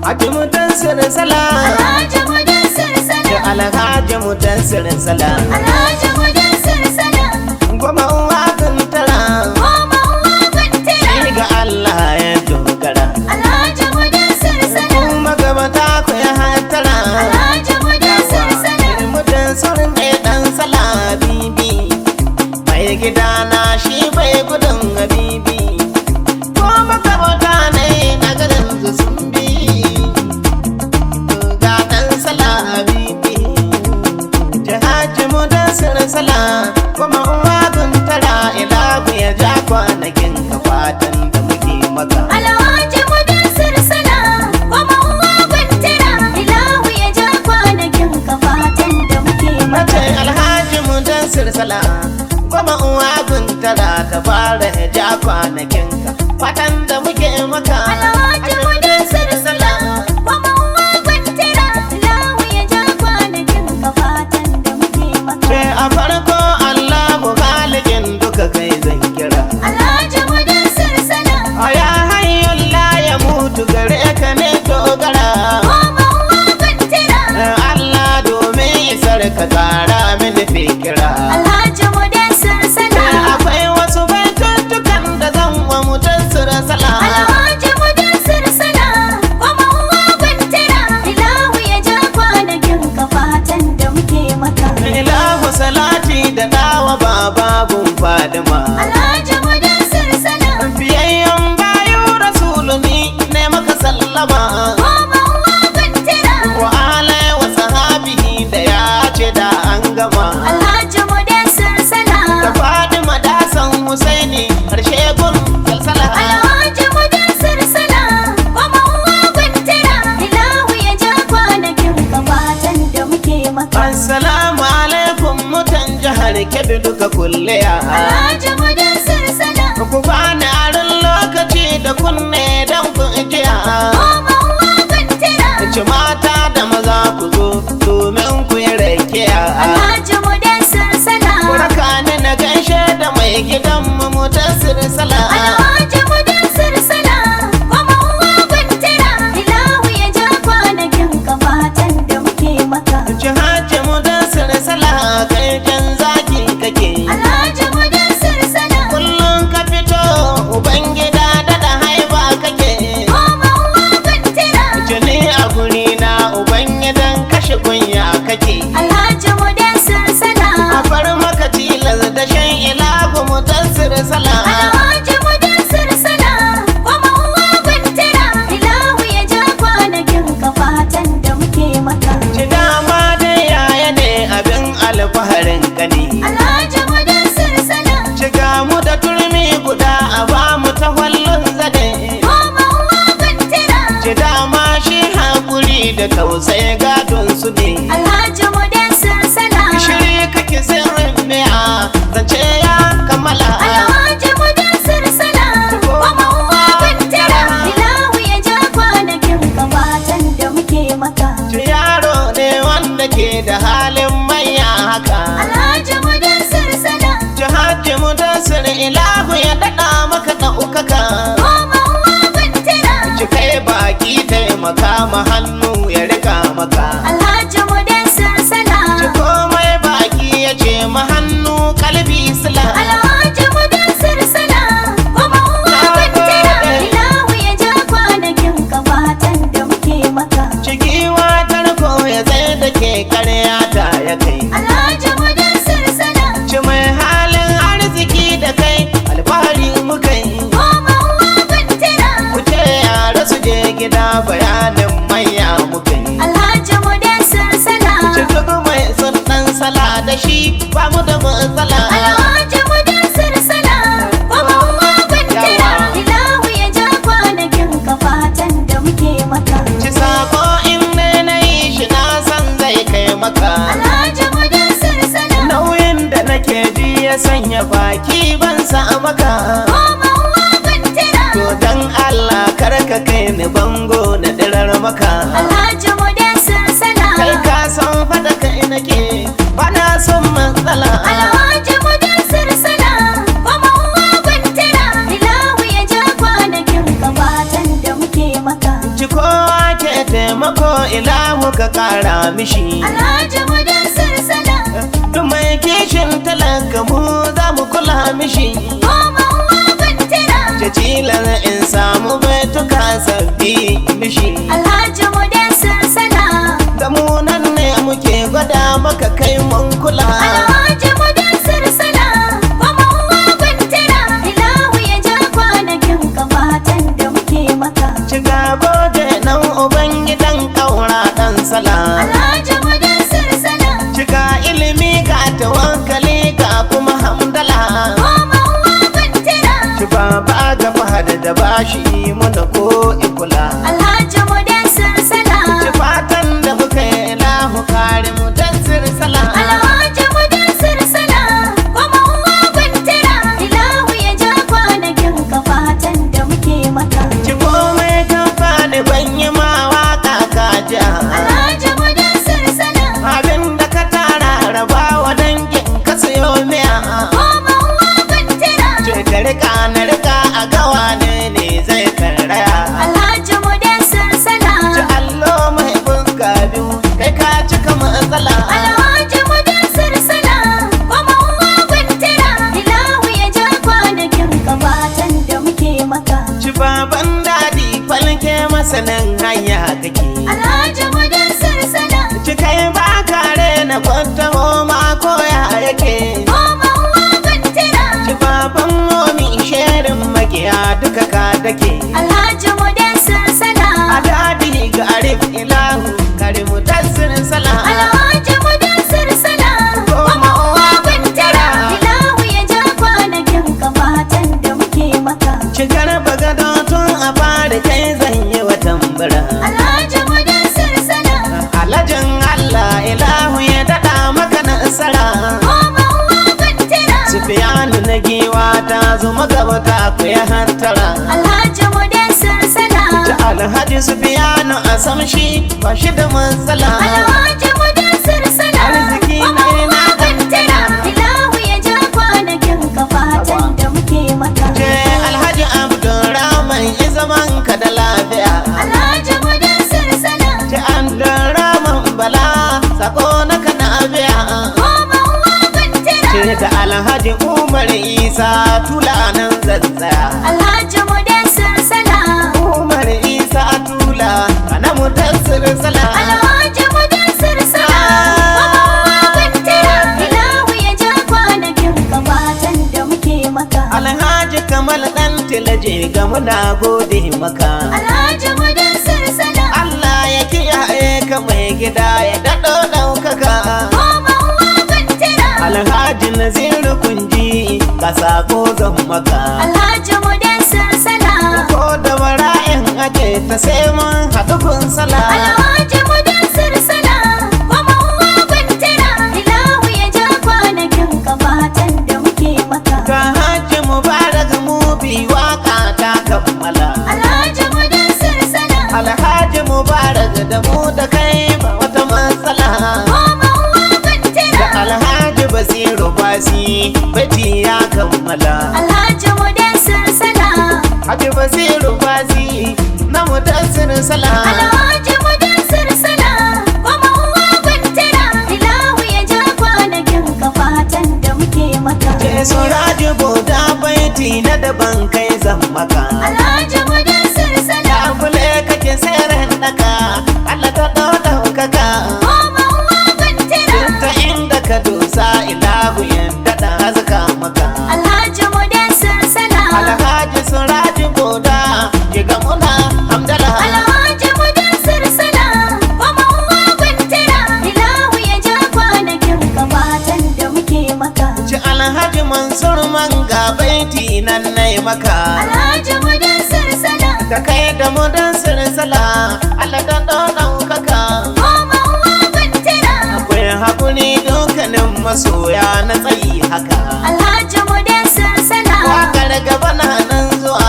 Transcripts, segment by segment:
Haji Mudassir Sala, Alhaji Mudassir Sala, Alhaji Mudassir Sala, Alhaji Mudassir Sala, goma uwa gantara, goma uwa gantara, shi ga Allah ya dogara. Alhaji Mudassir Sala, Kuma gabata ku ya hatara, Alhaji Mudassir Sala, Mudassir ne dan Sala Habibi, mai gidana shi bai gudun Habibi. Kuma gabata ne na garin su sun bi, ga dan Sala Habibi. Haji Mudassir Sala, kuma uwa guntara ilahu ya ja kwanakin ka fatan da muke maka. Alhaji Mudassir Sala, goma uwa gantara, ilahu ya ja kwanakin ka fatan da muke maka. Mace Alhaji Mudassir Sala, kuma uwa guntara ta fara ya ja kwanakin ka fatan da muke maka. Alhaji Mudassir Sala, goma uwa gantara, ilahu ya ja kwanakin ka fatan da muke maka. Sai a farko Allahu khaliqin duka kai zan kira. Alhaji Mudassir Sala, A ya hayyul la ya mutu gare ka ne dogara. goma uwa gantara, Allah domin isar ka tsara mini fikira. Alhaji Mudassir Sala, Akwai wasu baituttukan da zan wa Mudassir Sala. Alhaji Mudassir Sala, goma uwa gantara, ilahu ya ja kwanakin ka fatan da muke maka. Ilahu salati da dawa bababun Fadima. Alhaji Mudassir Sala, Biyayyen bayu rasuluni ne maka sallama. goma uwa gantara, Wa alai wa sahabihi da ya ce da an gama. Alhaji Mudassir Sala, Da Fadima da San Husaini harshe gun salsala. Alhaji Mudassir Sala, goma uwa gantara, ilahu ya ja kwanakin ka fatan da muke maka. Assalamu alaikum mutan jihar Kebbi duka kulliya. Alhaji Mudassir Sala, Ku bani aron lokaci da kunne don ku jiya. goma uwa gantara, Ci mata da maza ku zo domin ku yi rakiya. Alhaji Mudassir Sala, Kuraka ni na gaishe da mai gidan mu Mudassir Sala. Alhaji Mudassir Sala, goma uwa gantara, ilahu ya ja kwanakin ka fatan da muke maka. Ci Haji Mudassir Sala kai jan zaki kake. Alhaji Mudassir Sala, Kullum ka fito Ubangida da haiba kake. goma uwa gantara, Jini a guri na Ubangidan kashe kunya kake. Alhaji Mudassir Sala, A bar maka tilas da shan ilahu Mudassir Sala. Alhaji Mudassir Sala, goma uwa gantara, ilahu ya ja kwanakin ka fatan da muke maka. Ci dama dai yaya ne abin alfaharin kani. Alhaji Mudassir Sala, Shiga mu da turmi guda a ba mu ta hwallon zane. goma uwa gantara, Ci dama shi hakuri da tausayi gadon su ne. Alhaji Mudassir Sala, Shiri kake sirrin mi'a zance ya kammala. Alhaji Mudassir Sala, goma uwa gantara, ilahu ya ja kwanakin ka fatan da muke maka. Ci yaro ne wanda ke da halin manya haka. Alhaji Mudassir Sala, Ci Haji Mudassir ilahu ya daɗa maka ɗaukaka. goma uwa gantara, Ci kai baki taimaka ma hannu ya rika maka. Alhaji Mudassir Sala, Ci komai baki ya ce ma hannu kalbi sila. Alhaji Mudassir Sala, goma uwa gantara, ilahu ya ja kwanakin ka fatan da muke maka. Cikiwa tarko ya tsaye da ke karya ta ya kai. Alhaji Mudassir Sala, Ci mai halin arziki da kai alfahari muka yi. goma uwa gantara, Ku ce yara su je gida bayanin manya muka yi. Alhaji Mudassir Sala, Ci duk mai sun ɗan sala da shi ba mu da matsala. Alhaji Mudassir Sala, goma uwa gantara, ilahu ya ja kwanakin ka fatan da muke maka. Ci sako in ne na yi shi na san zai kai maka. Alhaji Mudassir Sala, Nauyin da nake ji ya sanya baki ban sa maka. goma uwa gantara, To dan Allah kar ka kai ni bango na dirar maka. Alhaji Mudassir Sala, Kai ka san fada kai nake bana son matsala. Alhaji Mudassir Sala, goma uwa gantara, ilahu ya ja kwanakin ka fatan da muke maka. Ci kowa ke ka kara mishi. Alhaji Mudassir Salam. Duk mai kishin talaka mu za mu kula mishi. Goma uwa bantira. Jajilan in samu baituka sabbi mishi. Alhaji Mudassir Salam. Da mu nan ne muke gwada maka kai mun kula. Alhaji Mudassir Salam. Goma uwa bantira. Ilahu ya ja kwanakin ka fatan da muke maka. Shiga gode nan uban gidan kaura dan sala. Alhaji Mudassir Salam. Shiga ilimi ga tawakkali ga kuma hamdala. Goma uwa bantira. Ci baba ga fahad da bashi muna ko ikula. Alhaji Mudassir Salam. Ci fatan da muka yi ilahu kare mu dan sirsala. Alhaji Mudassir Salam. Goma uwa bantira. Ilahu ya ja kwanakin ka fatan da muke maka. Ci komai kan fadi ban yi ma waka ka ja. Alhaji Mudassir Salam. Abin da ka tara rabawa dangin ka sayo miya. Goma uwa bantira. Ce ka rika na rika a gawa ne zai karaya. Alhaji Mudassir Ci Salam. allo mai fuska biyu kai ka cika matsala. Alhaji Mudassir Salam. Goma uwa bantira. Ilahu ya ja kwanakin ka fatan da muke maka. Ci baban dadi falke masanin hanya kake. Alhaji Mudassir Salam. Ci kai ba kare na kwanta ma koya yake. Goma uwa bantira. Ci baban momi sherin magiya duka ka dake. Alhaji Mudassir A Salam. dadi ga arif ilahu karimu tasir sala. Alhaji Mudassir Salam. Goma uwa bantira. Ilahu ya ja kwanakin ka fatan da muke maka. Cikar bagado tun a fara kai zan yi wa tambara. Alhaji Mudassir Salam. Alhajin Allah ilahu ya daɗa maka nasara. Goma uwa bantira. Sufiyanu na giwa ta zo magabata ku ya hantara. Alhaji Mudassir Salam. Ta Alhaji Sufiyanu a samshi ba shi da matsala. Alhaji Mudassir Salam. Arziki Goma ne uwa na bantira. Ilahu ya ja kwanakin ka fatan da muke maka. Ce Alhaji Abdurrahman yi zaman ka da lafiya. Alhaji Mudassir Salam. Ce Abdurrahman bala sako na kana biya. Goma uwa bantira. Ce da Alhaji Umar Isa tula nan zazzaya. Alhaji Mudassir Salam. Umar Isa tula kana mutassir sala. Alhaji Mudassir Salam. Goma uwa bantira. Ilahu ya ja kwanakin ka fatan da muke maka. Alhaji Kamal dan tilaje ga muna gode maka. Alhaji Mudassir Salam. Allah ya kiyaye ka mai gida ya daɗo ɗaukaka. Goma uwa bantira. Alhaji Naziru kunji ka sako zan maka. Alhaji Mudassir Salam. Ko da bara'in ake ta sai mun haɗu kun sala. Alhaji Mudassir Salam. Goma uwa bantira. Ilahu ya ja kwanakin ka fatan da muke maka. Ga Hajji Mubarak Mubi waka ta kammala. Alhaji Mudassir Salam. Alhaji Mubarak da mu da kai ba wata matsala. Goma uwa bantira. Da Alhaji Basiru Basi bati ya kammala. Alhaji Mudassir Salam. Haji Basiru Basi na mutassir sala. Alhaji Mudassir Salam. Goma uwa bantira. Ilahu ya ja kwanakin ka fatan da muke maka. Ce Suraji Boda baiti na daban kai zan maka. Alhaji Mudassir Salam. Abule kake sayar daka Allah ta ɗaukaka. Goma uwa bantira. Ta inda ka dosa ilahu yadda da hazaka maka. Alhaji Mudassir Salam. Alhaji Suraji Boda jiga muna hamdala. Alhaji Mudassir Salam. Goma uwa bantira. Ilahu ya ja kwanakin ka fatan da muke maka. Ci Alhaji Mansur Manga baiti nan nai maka. Alhaji Mudassir Salam. Ka kai da mudassir sala Allah ta ɗaukaka. Goma uwa bantira. Akwai hakuri dukkanin masoya na tsayi haka. Alhaji Mudassir Salam. Wakar gaba na nan zuwa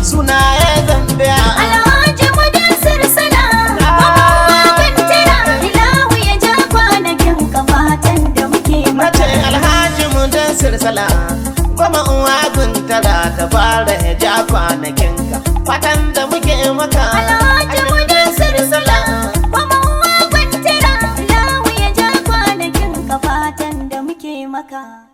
suna ya zambiya. Alhaji Mudassir Salam. Goma uwa bantira. Ilahu ya ja kwanakin ka fatan da muke Mace maka. Alhaji Mudassir sala goma uwa guntara ta fara ya ja kwanakinka fatan da muke maka. Alhaji Mudassir Salam. Goma uwa bantira. maka.